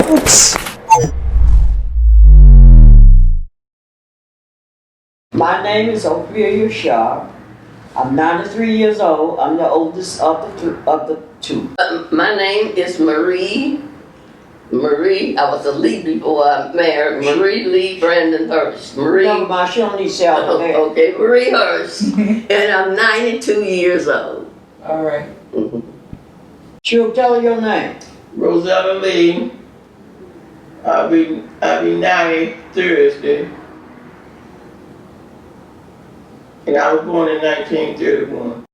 Oops. My name is Ophelia Shaw. I'm 93 years old. I'm the oldest of the two. My name is Marie. I was a Lee before I married. Marie Lee Brandon Hurst. Marie. Never mind, she don't need self. Okay, Marie Hurst. And I'm 92 years old. All right. Mm-hmm. She'll tell her your name. Rosetta Lee. I'll be 90 Thursday. And I was born in 1931.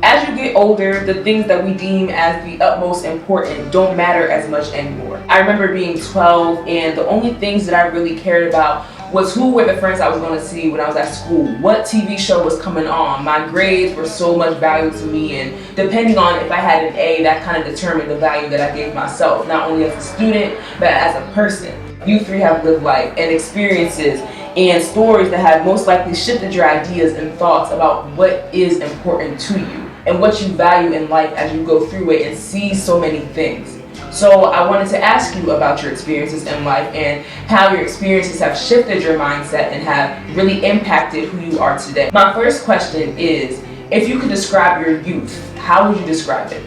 As you get older, the things that we deem as the utmost important don't matter as much anymore. I remember being 12 and the only things that I really cared about was who were the friends I was going to see when I was at school, what TV show was coming on. My grades were so much value to me, and depending on if I had an A, that kind of determined the value that I gave myself, not only as a student, but as a person. You three have lived life and experiences and stories that have most likely shifted your ideas and thoughts about what is important to you and what you value in life as you go through it and see so many things. So I wanted to ask you about your experiences in life and how your experiences have shifted your mindset and have really impacted who you are today. My first question is, if you could describe your youth, how would you describe it?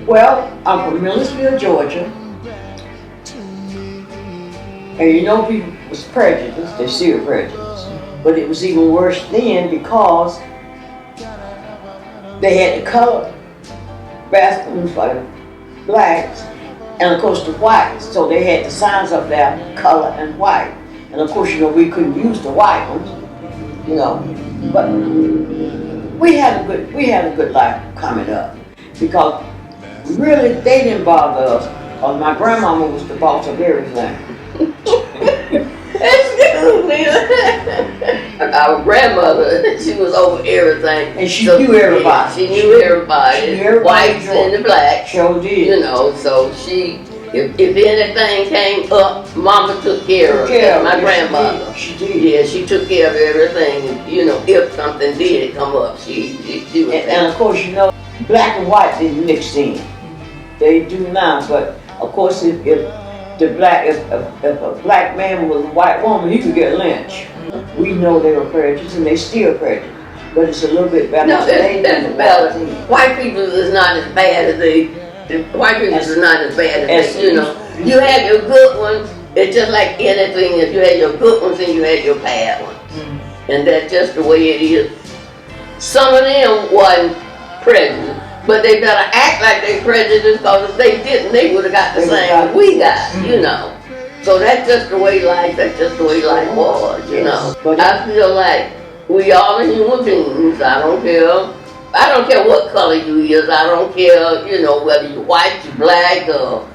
Well, I'm from Millersville, Georgia. And you know people was prejudiced, they're still prejudiced. But it was even worse then because they had the color bathrooms for blacks and of course the whites. So they had the signs up there, color and white. And of course, you know, we couldn't use the white ones, you know. But we had a good life coming up because really they didn't bother us. My grandmama was the boss of everything. Excuse me. Our grandmother, she was over everything. And she knew everybody. She knew everybody. Whites and the blacks. Sure did. You know, so if anything came up, Mama took care of it. My grandmother. She did. Yeah, she took care of everything. You know, if something did come up, she was and of course, you know, black and white didn't mix in. They do now, but of course, if a black man was a white woman, he could get lynched. We know they were prejudiced, and they still prejudiced, but it's a little bit better. No, it's better. White people is not as bad as white people is not as bad as you know. You had your good ones. It's just like anything. If you had your good ones, and you had your bad ones, and that's just the way it is. Some of them wasn't prejudiced. But they better act like they prejudiced, because if they didn't, they would have got the same we got, you know. So that's just the way life was, you know. But I feel like we all are human beings. I don't care what color you is. I don't care, you know, whether you're white, you're black, or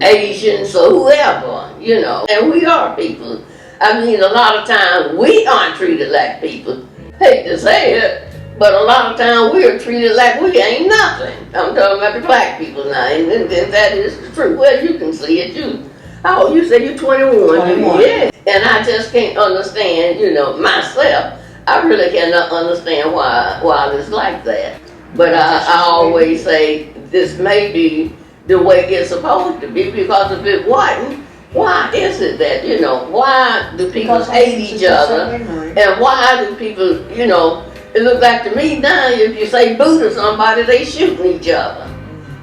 Asian, so whoever, you know. And we are people. I mean, a lot of times we aren't treated like people. Hate to say it. But a lot of times we're treated like we ain't nothing. I'm talking about the black people now, and that is the truth. Well, you can see it too. Oh, you say you're 21. Yeah. And I just can't understand, you know, myself. I really cannot understand why it's like that. But I always say this may be the way it's supposed to be, because if it wasn't, why is it that, you know, why do people hate each other? And why do people, you know, it looks like to me now, if you say boo to somebody, they shooting each other.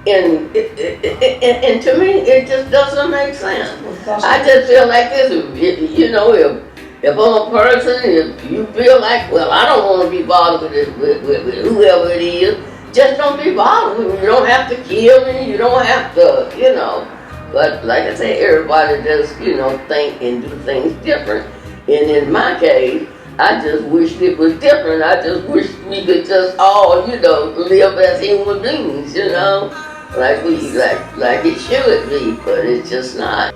And to me, it just doesn't make sense. I just feel like this, you know, if I'm a person, if you feel like, well, I don't want to be bothered with whoever it is, just don't be bothered with me. You don't have to kill me, you don't have to, you know. But like I say, everybody just, you know, think and do things different. And in my case, I just wished it was different. I just wish we could just all, you know, live as human beings, you know, like it should be, but it's just not.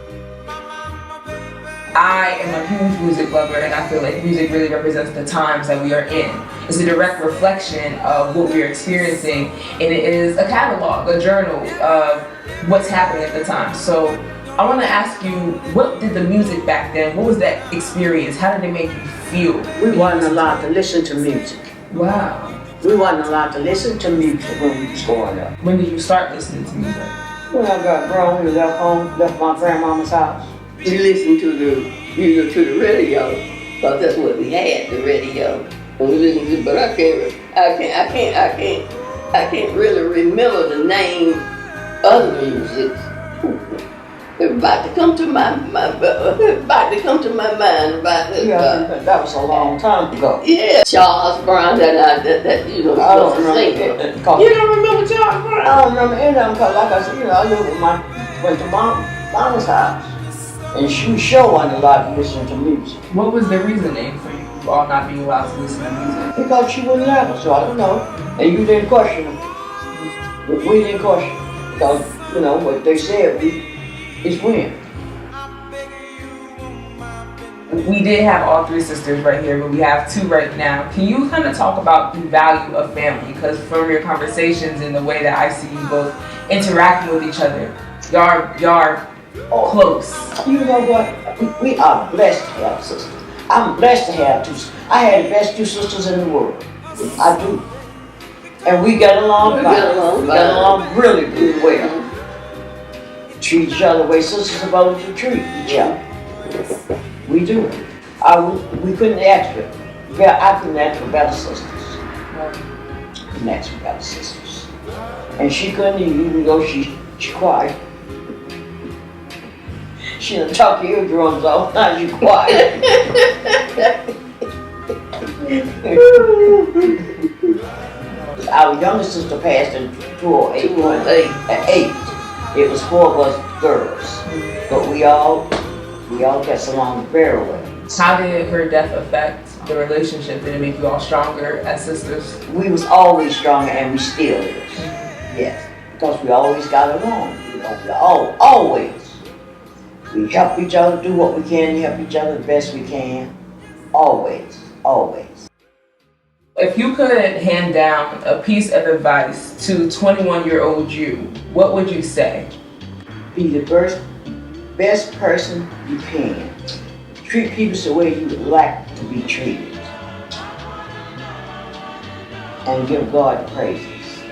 I am a huge music lover, and I feel like music really represents the times that we are in. It's a direct reflection of what we're experiencing, and it is a catalog, a journal of what's happening at the time. So I want to ask you, what did the music back then, what was that experience? How did it make you feel? We weren't allowed to listen to music. Wow. We weren't allowed to listen to music when we was growing up. When did you start listening to music? When I got grown, we left home, left my grandmama's house. We listened to the radio, because that's what we had, the radio. And we listened to, but I can't really remember the name of the music. It's about to come to my mind about this. Yeah, that was a long time ago. Yeah, Charles Brown, that you know, I don't was a remember singer. it. You don't remember Charles Brown? I don't remember any of them because, like I said, I lived with went to mama's house. And she sure wasn't allowed to listen to music. What was the reasoning for you all not being allowed to listen to music? Because she wouldn't let us, so I don't know. And you didn't question them. But we didn't question. Because, what they said is when. We did have all three sisters right here, but we have two right now. Can you kind of talk about the value of family? Because from your conversations and the way that I see you both interacting with each other, y'all are close. You know what? We are blessed to have sisters. I'm blessed to have two sisters. I had the best two sisters in the world. I do. And we got along fine. We got along really good well. Treat each other the way sisters are supposed to treat each other. We do. We couldn't ask for, I couldn't ask for better sisters. Couldn't ask for better sisters. And she couldn't even though she quiet. She done talk your eardrums off, now she quiet. Our youngest sister passed in 2008. At 8, it was 4 of us girls, but we all got along very well. How did her death affect the relationship? Did it make you all stronger as sisters? We was always stronger, and we still is. Yes, because we always got along. We always. We help each other do what we can to help each other the best we can. Always. If you could hand down a piece of advice to 21-year-old you, what would you say? Be the best person you can. Treat people the way you would like to be treated. And give God the praises.